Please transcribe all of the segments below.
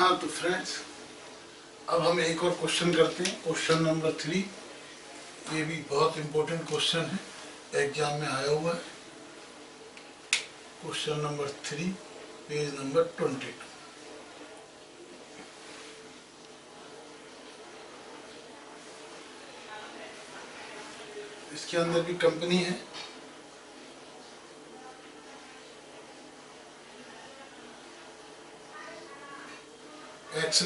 हाँ तो फ्रेंड्स, अब हम एक और क्वेश्चन करते हैं, क्वेश्चन नंबर 3। ये भी बहुत इम्पोर्टेंट क्वेश्चन है, एग्जाम में आया हुआ है। Question number 3, page number 22। इसके अंदर भी कंपनी है, एक्स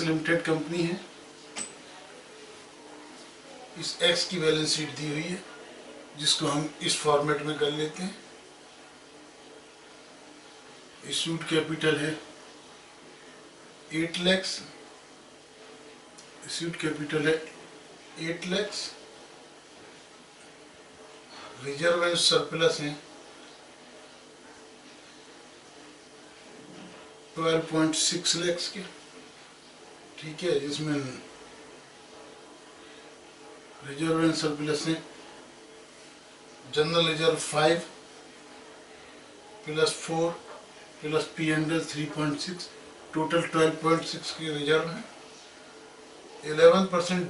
लिमिटेड कंपनी है। इस एक्स की बैलेंस शीट दी हुई है, जिसको हम इस फॉर्मेट में कर लेते हैं। इशूड कैपिटल है 8 लाख, इशूड कैपिटल है 8 लाख, रिजर्व एंड सरप्लस है 12.6 लाख के, ठीक है। जिसमें रिजर्व एंड सरप्लस है general reserve 5 plus 4 plus P and L 3.6, total 12.6 की रिजर्व है। 11%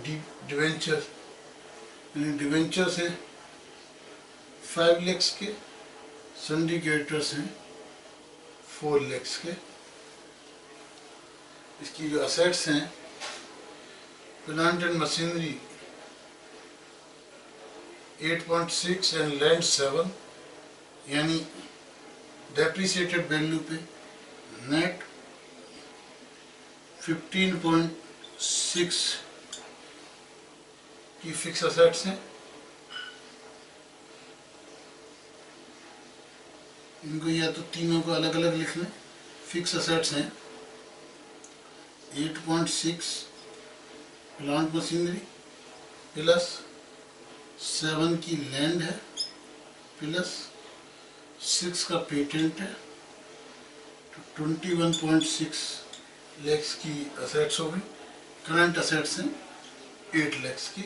डिवेंचर, यानी डिवेंचर्स हैं 5 लाख के, सिंडिकेटर्स हैं 4 लाख के। इसकी जो असेट्स हैं, plant and machinery 8.6 and land 7, यानी डेप्रिसिएटेड वैल्यू पे नेट 15.6 की फिक्स असेट्स हैं। इनको या तो तीनों को अलग अलग लिख लें। फिक्स असेट्स हैं 8.6 प्लांट मशीनरी प्लस 7 की लैंड है प्लस 6 का पेटेंट है, तो 21.6 लाख की असेट्स हो गई। करंट असेट्स हैं 8 लाख की।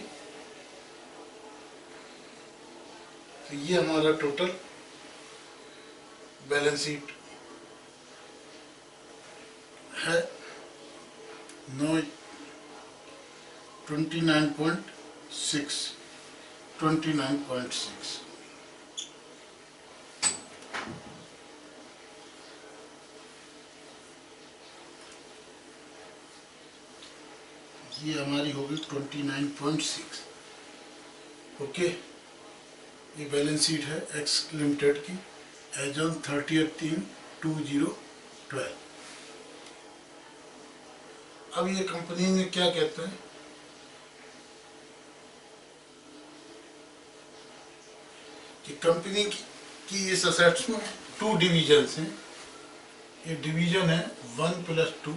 तो ये हमारा टोटल बैलेंस शीट है 29.6। ये हमारी होगी 29.6। ओके, ये बैलेंस शीट है एक्स लिमिटेड की एज ऑन 30/3/2012। अब ये कंपनी में क्या कहते हैं कि कंपनी की इस असेट्स में 2 डिवीजन्स हैं। ये डिवीजन है 1+2,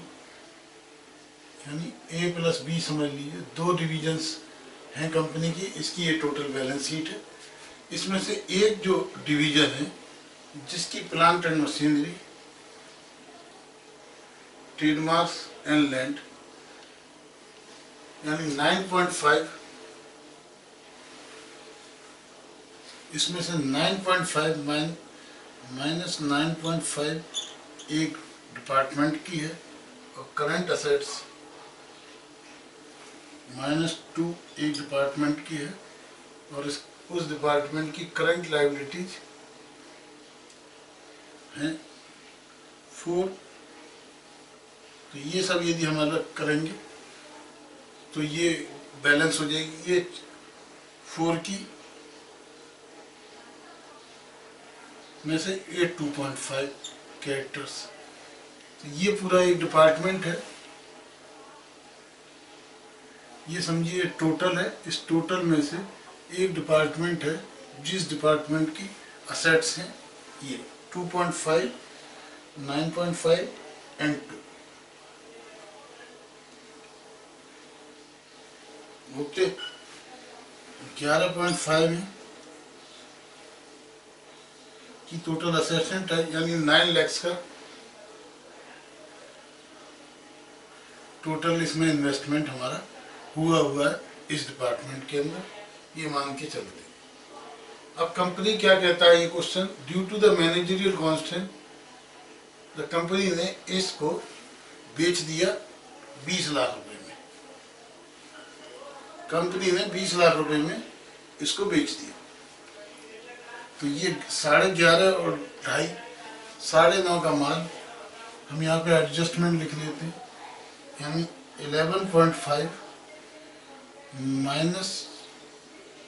यानी ए प्लस बी समझ लीजिए। 2 डिवीजन्स हैं कंपनी की, इसकी ये टोटल बैलेंस शीट है। इसमें से एक जो डिवीजन है जिसकी plant and machinery, trademarks and land, यानी 9.5, इसमें से 9.5 माइनस 9.5 एक डिपार्टमेंट की है, और करंट असेट्स -2 एक डिपार्टमेंट की है, और उस डिपार्टमेंट की करंट लायबिलिटीज हैं 4। तो ये सब यदि हम अलग करेंगे तो ये बैलेंस हो जाएगी। ये 4 की में से ये 2.5 कैरेक्टर्स। तो ये पूरा एक डिपार्टमेंट है, ये समझिए टोटल है। इस टोटल में से एक डिपार्टमेंट है जिस डिपार्टमेंट की असेट्स हैं ये 2.5, 9.5 एंड 2। ओके, 11.5 है की टोटल असेट्स है, यानी 9 लाख का टोटल इसमें इन्वेस्टमेंट हमारा हुआ है इस डिपार्टमेंट के अंदर, ये मान के चलते हैं। अब कंपनी क्या कहता है ये question, due to the managerial constant the company ने इसको बेच दिया 20 लाख रुपए में। कंपनी ने 20 लाख रुपए में इसको बेच दिया। तो ये 11.5 और 2.5, 9.5 का माल हम यहाँ पे एडजस्टमेंट लिख लेते हैं, यानी 11.5 माइनस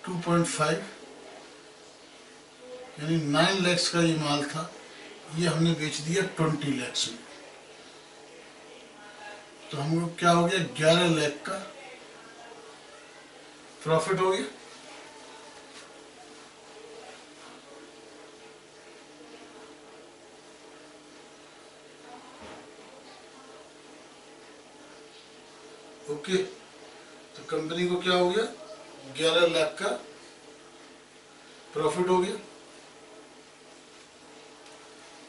2.5 यानी 9 लाख का ये माल था, ये हमने बेच दिया 20 लाख में। तो हम लोग क्या हो गया, 11 लाख का प्रॉफिट हो गया। ओके, तो कंपनी को क्या हो गया, 11 लाख का प्रॉफिट हो गया।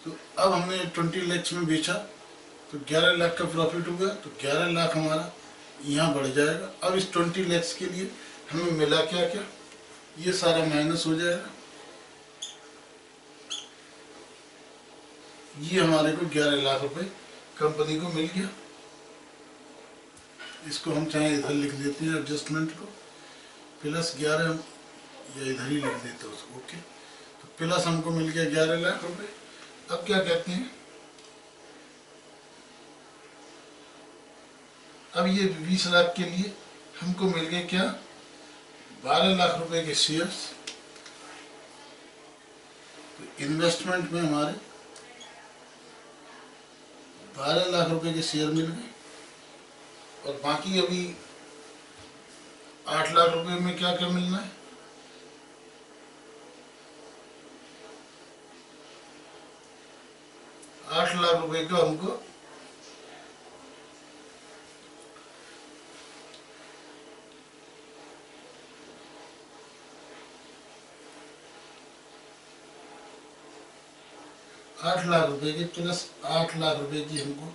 तो अब हमने 20 लाख में बेचा तो 11 लाख का प्रॉफिट हो गया। तो 11 लाख हमारा यहाँ बढ़ जाएगा। अब इस 20 लाख के लिए हमें मिला क्या क्या, ये सारा माइनस हो जाएगा। ये हमारे को 11 लाख रुपए कंपनी को मिल गया। इसको हम चाहे इधर लिख देते हैं एडजस्टमेंट को, प्लस 11 या इधर ही लिख देते हैं उसको। ओके, तो प्लस हमको मिल गया 11 लाख रुपए। अब क्या कहते हैं, अब ये 20 लाख के लिए हमको मिल गए क्या, 12 लाख रुपए के शेयर्स। तो इन्वेस्टमेंट में हमारे 12 लाख रुपए के शेयर मिल गए। और बाकी अभी 8 लाख रुपए में क्या क्या मिलना है, आठ लाख रुपए का हमको आठ लाख रुपए के प्लस 8 लाख रुपए की हमको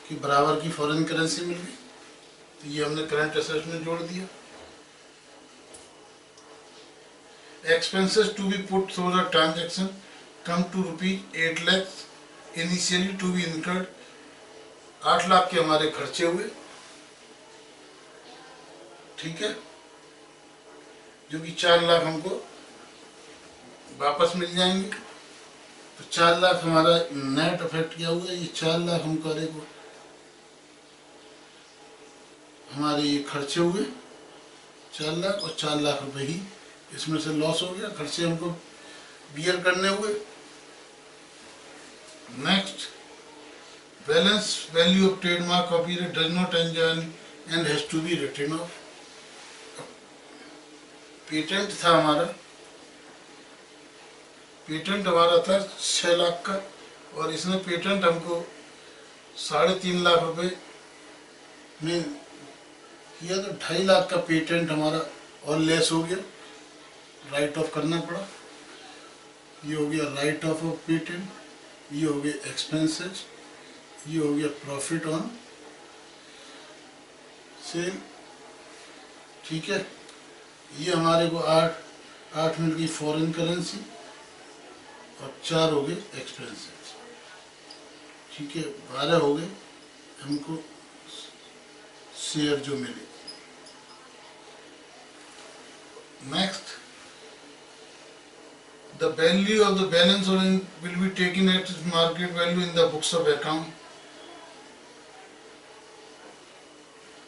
कि बराबर की फॉरेन करेंसी मिल गई। तो ये हमने करंट एसेट्स में जोड़ दिया। Expenses to be put through the transaction come to ₹8 lakh initially to be incurred. 8 lakh के हमारे खर्चे हुए, ठीक है, जो कि 4 लाख हमको वापस मिल जाएंगे। तो 4 लाख हमारा नेट इफेक्ट क्या हुआ, ये 4 लाख हम करेंगे, हमारे ये खर्चे हुए 4 लाख और 4 लाख रुपए ही इसमें से लॉस हो गया। खर्चे हमको बियर करने हुए। Next, balance value of trademark copyright does not enjoy and has to be written off. Patent था हमारा, पेटेंट हमारा था 6 लाख का, और इसने पेटेंट हमको 3.5 लाख रुपए में किया। तो 2.5 लाख का पेटेंट हमारा और लेस हो गया, राइट ऑफ करना पड़ा। ये हो गया राइट ऑफ पेटेंट, ये हो गया एक्सपेंसेस, ये हो गया प्रॉफिट ऑन सेल, ठीक है। ये हमारे को 8 मिल गई फॉरेन करेंसी और 4 हो गए एक्सपेंसेस, ठीक है। 12 हो गए हमको शेयर जो मिले। Next, the value of the balance will be taken at its market value in the books of account,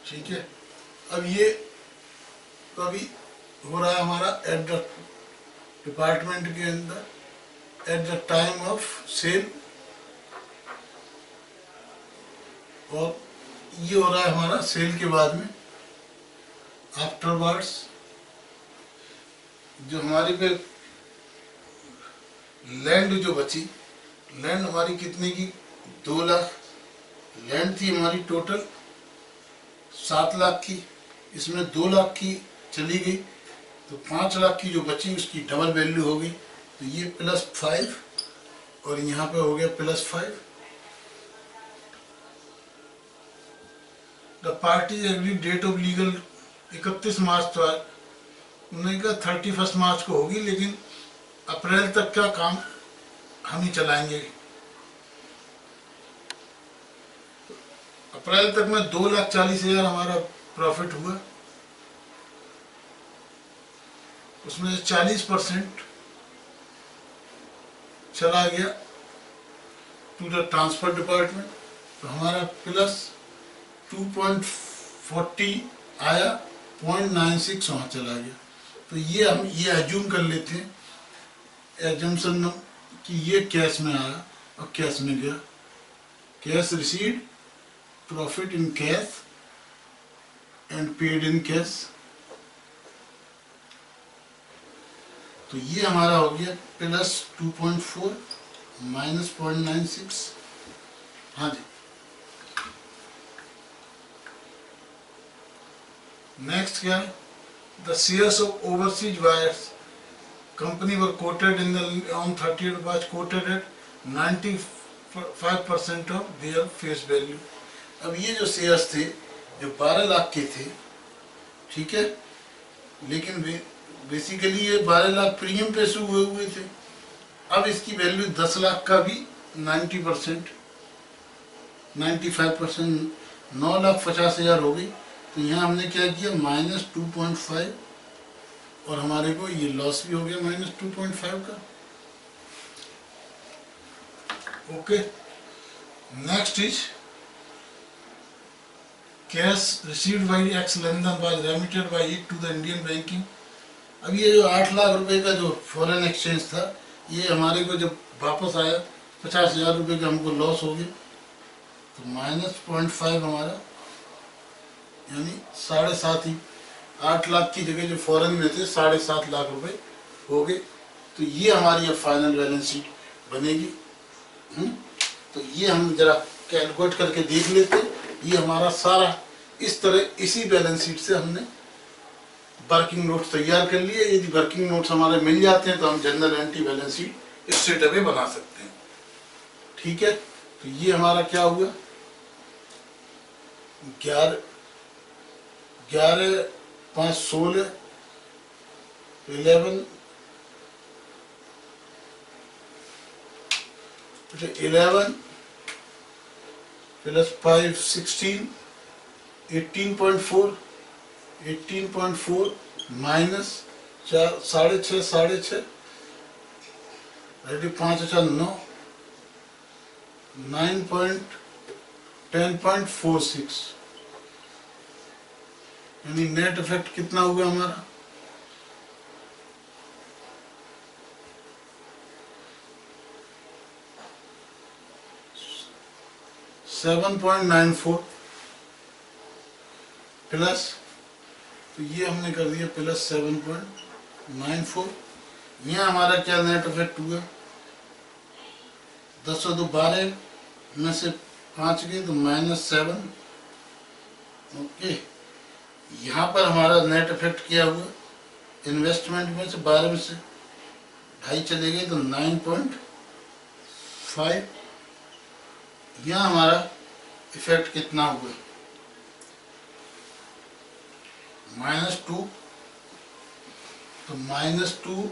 ठीक है। अब ये कभी हो रहा है हमारा एट द डिपार्टमेंट के अंदर at the time of sale, और ये हो रहा है हमारा सेल के बाद में आफ्टरवर्ड्स। जो हमारी पे लैंड जो बची, लैंड हमारी कितने की, 2 लाख लैंड थी हमारी, टोटल 7 लाख की, इसमें 2 लाख की चली गई, तो 5 लाख की जो बची उसकी डबल वैल्यू हो गई। तो ये +5 और यहाँ पे हो गया +5। The party agree date of legal 31 March, तो उन्होंने कहा 31 मार्च को होगी, लेकिन अप्रैल तक का काम हम ही चलाएंगे। अप्रैल तक में 2,40,000 हमारा प्रॉफिट हुआ, उसमें से 40% चला गया टू द ट्रांसफर डिपार्टमेंट, तो हमारा प्लस 2.40 आया, 0.96 वहाँ चला गया। तो ये हम ये एज्यूम कर लेते हैं, एजम्पशन कि ये कैश में आया और कैश में गया, cash received, profit in cash and paid in cash. तो ये हमारा हो गया प्लस 2.4 माइनस 0.96। हाँ जी, नेक्स्ट क्या है, the shares of overseas wires company were quoted in the on 30th March quoted at 95% of their face value. अब ये जो शेयर्स थे जो 12 लाख के थे, ठीक है, लेकिन बेसिकली ये 12 लाख प्रीमियम पे से हुए थे। अब इसकी वैल्यू 10 लाख का भी 90%, 95%, 9,50,000 हो गई। तो यहाँ हमने क्या किया, माइनस 2.5, और हमारे को ये लॉस भी हो गया माइनस 2.5 का। Okay, next is cash received by X लेनदेन was remitted by it to the Indian banking. अब ये जो 8 लाख रुपए का जो फॉरेन एक्सचेंज था, ये हमारे को जब वापस आया 50,000 रुपये का हमको लॉस हो गया, तो माइनस 0.5 हमारा, यानी 7.5 ही, 8 लाख की जगह जो फॉरेन में थे 7.5 लाख रुपए हो गए। तो ये हमारी अब फाइनल बैलेंस शीट बनेगी। तो ये हम जरा कैलकुलेट करके देख लेते। ये हमारा सारा इस तरह इसी बैलेंस शीट से हमने वर्किंग नोट्स तैयार कर लिए। यदि वर्किंग नोट्स हमारे मिल जाते हैं तो हम जनरल एंट्री बैलेंस शीट इस स्ट्रेट अवे बना सकते हैं। ठीक है, तो ये हमारा क्या हुआ, 11, 5, 16, 11 प्लस 5, 16, 18.4 माइनस 6.5, 5 अच्छा 9, 10.46, यानी नेट इफेक्ट कितना हुआ हमारा, 7.94 प्लस, तो ये हमने कर दिया प्लस 7.94। यहाँ हमारा क्या नेट इफेक्ट हुआ, 10 और 2 12 में से 5 गए तो -7। ओके, यहाँ पर हमारा नेट इफेक्ट क्या हुआ, इन्वेस्टमेंट में से 12 में से 2.5 चले गए तो 9.5। यहाँ हमारा इफेक्ट कितना हुआ, -2, तो -2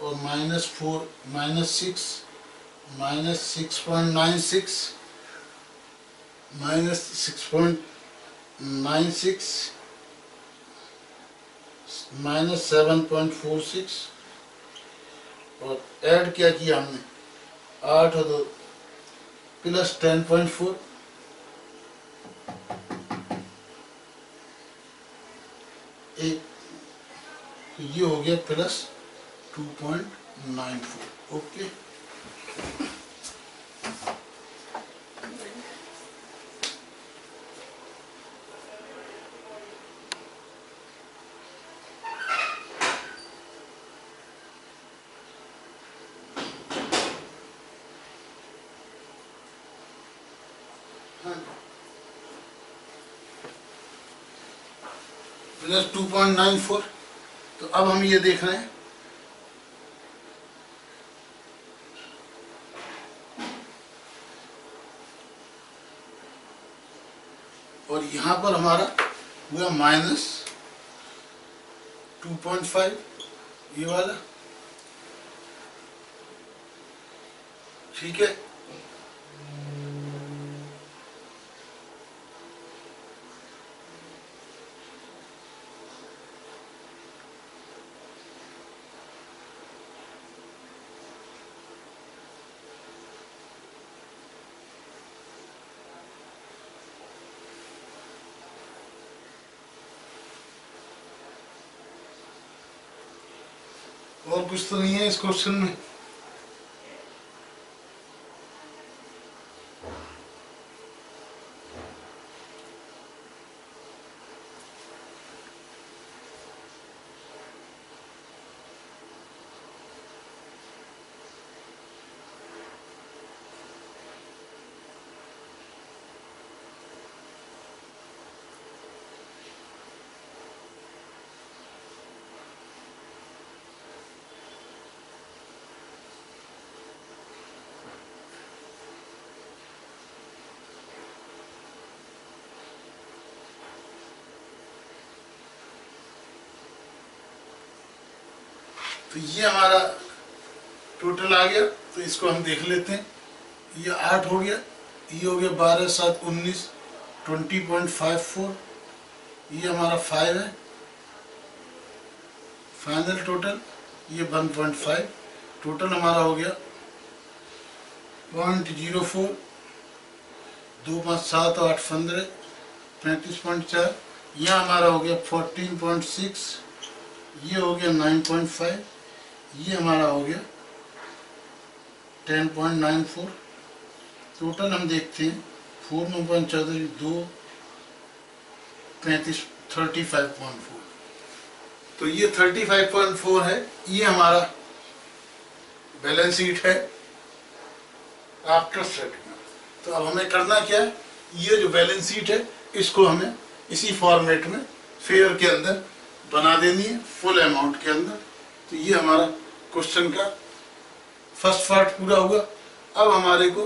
और -4, -6, -6.96, -6.96, -7.46, और ऐड क्या किया हमने, 8 और 2 प्लस 10.4, एक, तो ये हो गया प्लस 2.94। Okay, plus 2.94। तो अब हम ये देख रहे हैं, और यहाँ पर हमारा हुआ -2.5, ये वाला, ठीक है। और कुछ तो नहीं है इस क्वेश्चन में। तो ये हमारा टोटल आ गया, तो इसको हम देख लेते हैं। ये 8 हो गया, ये हो गया 12 7 19 20.54, ये हमारा 5 है फाइनल टोटल, ये 1.5 टोटल हमारा हो गया 0.04 2 5 7 8 15 35.4, यह हमारा हो गया 14.6, ये हो गया 9.5, ये हमारा हो गया 10.94। टोटल हम देखते हैं 4 9.14 2 35 35.4, तो ये 35.4 है। ये हमारा बैलेंस शीट है आफ्टर सेटलमेंट। तो अब हमें करना क्या है, ये जो बैलेंस शीट है इसको हमें इसी फॉर्मेट में फेयर के अंदर बना देनी है, फुल अमाउंट के अंदर। तो ये हमारा क्वेश्चन का फर्स्ट पार्ट पूरा हुआ। अब हमारे को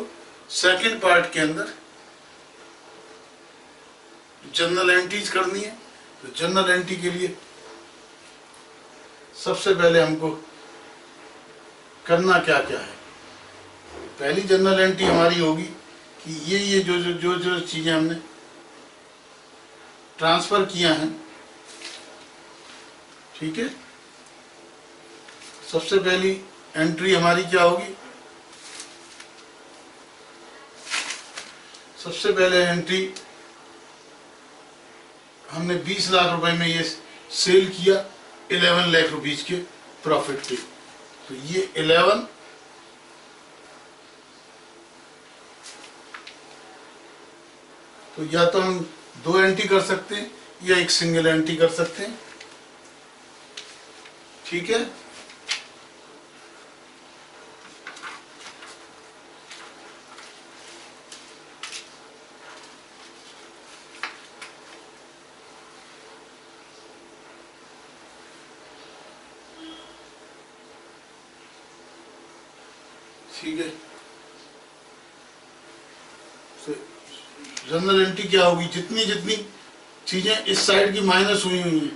सेकंड पार्ट के अंदर जनरल एंट्रीज करनी है। तो जनरल एंट्री के लिए सबसे पहले हमको करना क्या क्या है। पहली जनरल एंट्री हमारी होगी कि ये जो चीजें हमने ट्रांसफर किया है, ठीक है। सबसे पहली एंट्री हमारी क्या होगी, सबसे पहले एंट्री हमने 20 लाख रुपए में ये सेल किया 11 लाख रुपीज के प्रॉफिट पे। तो ये 11 तो या तो हम 2 एंट्री कर सकते हैं या एक सिंगल एंट्री कर सकते हैं, ठीक है। ठीक है, जनरल एंट्री क्या होगी, जितनी जितनी चीजें इस साइड की माइनस हुई हैं,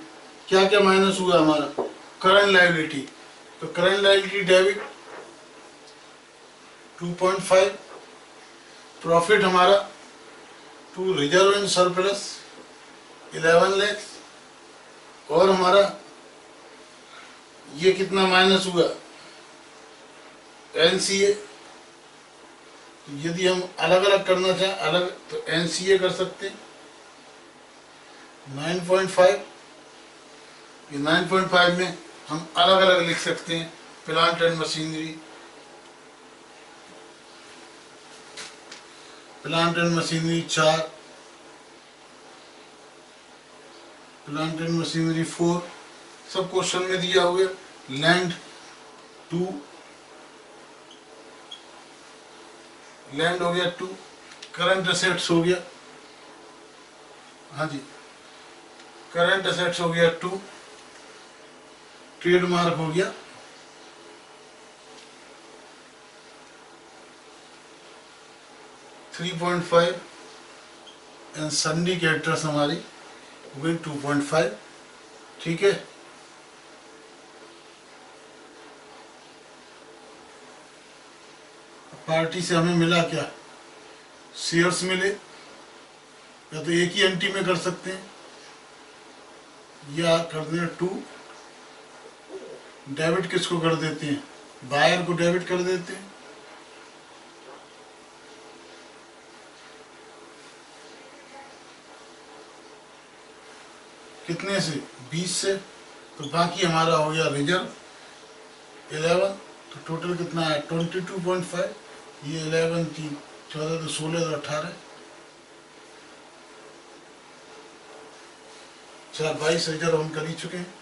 क्या क्या माइनस हुआ हमारा, करंट लायबिलिटी। तो करंट लायबिलिटी डेबिट 2.5, प्रॉफिट हमारा to reserve and surplus 11 lakh, और हमारा ये कितना माइनस हुआ एनसीए। यदि हम अलग अलग करना चाहें अलग तो एनसीए कर सकते हैं 9.5। ये 9.5 में हम अलग अलग लिख सकते हैं plant and machinery, plant and machinery 4, plant and machinery 4, सब क्वेश्चन में दिया हुआ है। लैंड 2, लैंड हो गया 2, करंट असेट्स हो गया, हाँ जी करंट असेट्स हो गया 2, ट्रेडमार्क हो गया 3.5 एंड सन्डी कैरेक्टर्स हमारी हो गई 2.5, ठीक है। पार्टी से हमें मिला क्या, शेयर्स मिले, या तो एक ही एंट्री में कर सकते हैं या कर दें 2, डेबिट किसको कर देते हैं, बायर को डेबिट कर देते हैं, कितने से 20 से। तो बाकी हमारा हो गया रिजर्व 11, तो टोटल कितना है 22.5, ये 11 3 14 तो 16 तो 18, 22 रिजर्व हम कर ही चुके हैं।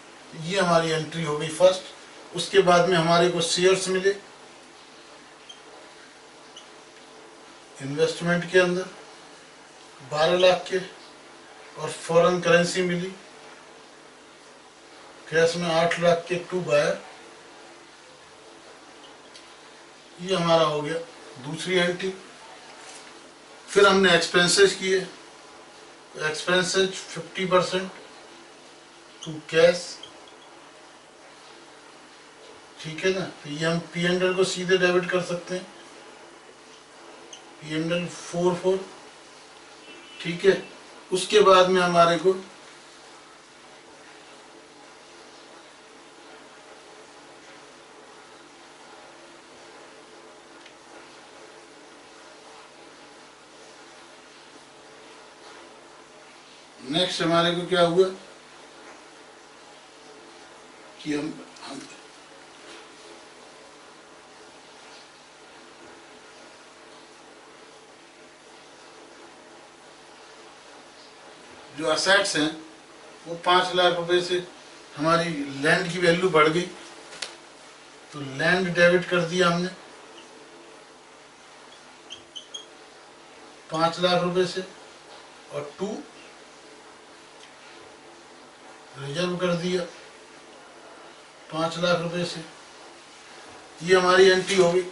ये हमारी एंट्री हो गई फर्स्ट। उसके बाद में हमारे को शेयर्स मिले इन्वेस्टमेंट के अंदर 12 लाख के, और फॉरेन करेंसी मिली कैश में 8 लाख के टू बायर। ये हमारा हो गया दूसरी एंट्री। फिर हमने एक्सपेंसेस किए, एक्सपेंसेस 50% टू कैश, ठीक है ना। तो ये हम P&L को सीधे डेबिट कर सकते हैं, P&L 44, ठीक है। उसके बाद में हमारे को नेक्स्ट हमारे को क्या हुआ कि हम जो असेट्स हैं वो 5 लाख रुपए से हमारी लैंड की वैल्यू बढ़ गई, तो लैंड डेबिट कर दिया हमने 5 लाख रुपए से, और टू रिजर्व कर दिया 5 लाख रुपए से। ये हमारी एंट्री हो गई।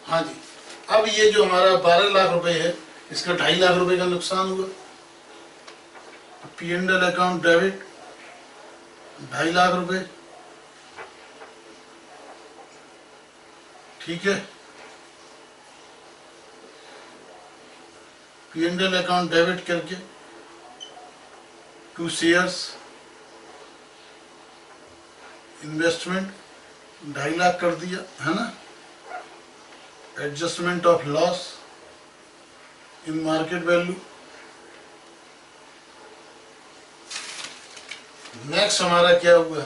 हाँ जी, अब ये जो हमारा 12 लाख रुपए है, इसका 2.5 लाख रुपए का नुकसान हुआ। P&L अकाउंट डेबिट 2.5 लाख रुपए, ठीक है। P&L अकाउंट डेबिट करके टू शेयर्स इन्वेस्टमेंट 2.5 लाख कर दिया, है ना। Adjustment of loss in market value. Next हमारा क्या हुआ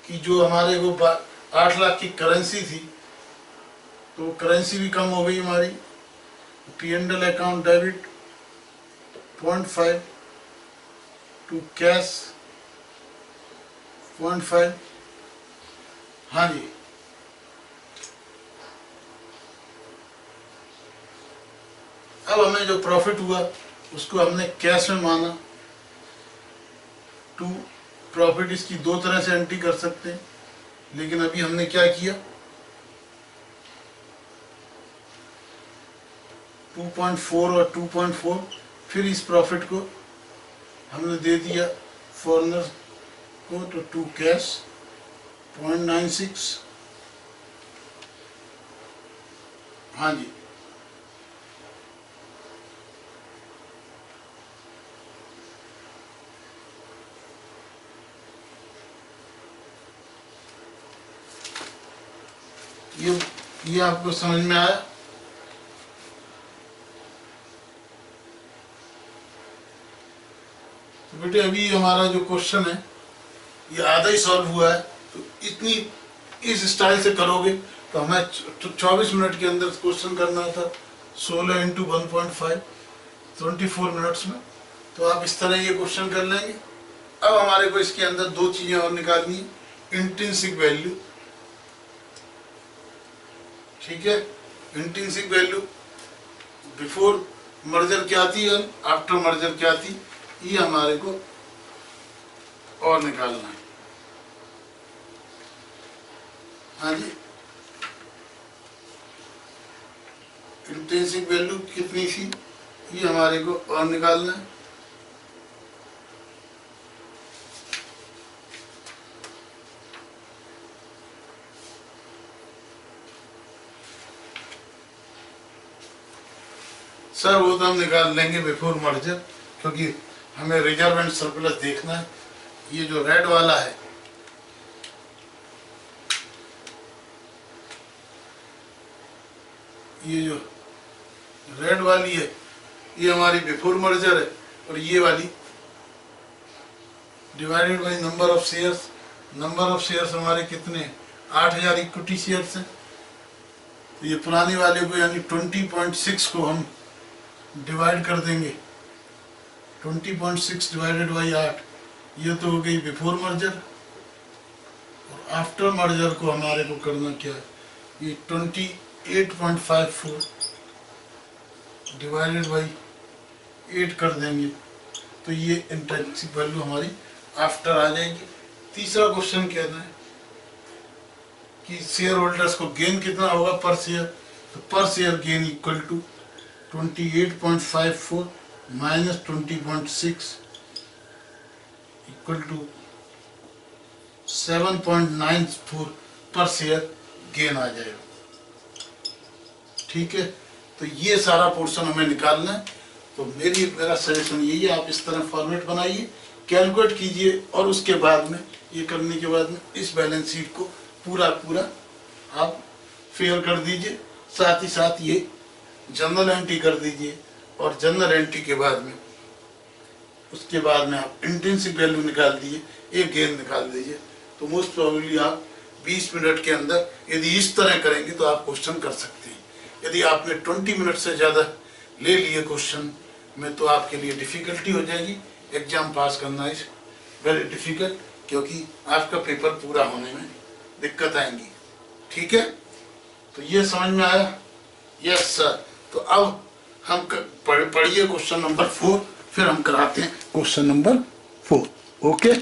कि जो हमारे को 8 लाख की करेंसी थी, तो करेंसी भी कम हो गई हमारी। P&L account debit 0.5 to cash 0.5, हाँ जी। अब हमें जो प्रॉफिट हुआ उसको हमने कैश में माना। टू प्रॉफिट इसकी दो तरह से एंट्री कर सकते हैं, लेकिन अभी हमने क्या किया 2.4 और 2.4, फिर इस प्रॉफिट को हमने दे दिया फॉरेनर को, तो टू कैश 0.96, हाँ जी। ये आपको समझ में आया। तो बेटे अभी हमारा जो क्वेश्चन है ये आधा ही सॉल्व हुआ है, तो इतनी इस स्टाइल से करोगे तो हमें 24 मिनट के अंदर क्वेश्चन करना था। 16 × 1.5 24 मिनट्स में, तो आप इस तरह ये क्वेश्चन कर लेंगे। अब हमारे को इसके अंदर दो चीजें और निकालनी है। इंट्रिंसिक वैल्यू, ठीक है। इंट्रिंसिक वैल्यू बिफोर मर्जर क्या थी और आफ्टर मर्जर क्या थी, ये हमारे को और निकालना है। हाँ जी, इंट्रिंसिक वैल्यू कितनी थी ये हमारे को और निकालना है। सर वो तो हम निकाल लेंगे बिफोर मर्जर, क्योंकि हमें रिजर्व एंड सरप्लस देखना है। ये जो रेड वाला है ये जो रेड वाली है ये हमारी बिफोर मर्जर है, और ये वाली divided by number of shares number of shares हमारे कितने, 8000 इक्विटी शेयर्स हैं। तो ये पुराने वाले को यानी 20.6 को हम डिवाइड कर देंगे, 20.6 डिवाइडेड बाई 8, ये तो हो गई बिफोर मर्जर। और आफ्टर मर्जर को हमारे को करना क्या है, ये 28.54 डिवाइडेड बाई 8 कर देंगे, तो ये इंट्रिंसिक वैल्यू हमारी आफ्टर आ जाएगी। तीसरा क्वेश्चन कहना है कि शेयर होल्डर्स को गेन कितना होगा पर शेयर, तो per share gain equal to 28.54 minus 20.6 equal to 7.94 per share gain आ जाएगा। ठीक है, तो ये सारा पोर्शन हमें निकालना है। तो मेरा सजेशन यही है, आप इस तरह फॉर्मेट बनाइए, कैलकुलेट कीजिए, और उसके बाद में ये करने के बाद में इस बैलेंस शीट को पूरा आप फेयर कर दीजिए। साथ ही साथ ये जनरल एंट्री कर दीजिए, और जनरल एंट्री के बाद में उसके बाद में आप इंट्रिंसिक वैल्यू निकाल दीजिए, एक गेन निकाल दीजिए। तो मोस्ट प्रोबेबली आप 20 मिनट के अंदर यदि इस तरह करेंगे तो आप क्वेश्चन कर सकते हैं। यदि आपने 20 मिनट से ज़्यादा ले लिए क्वेश्चन में तो आपके लिए डिफ़िकल्टी हो जाएगी, एग्जाम पास करना इज वेरी डिफ़िकल्ट, क्योंकि आपका पेपर पूरा होने में दिक्कत आएंगी। ठीक है, तो ये समझ में आया? Yes sir. तो अब हम पढ़िए क्वेश्चन नंबर 4, फिर हम कराते हैं क्वेश्चन नंबर 4। ओके।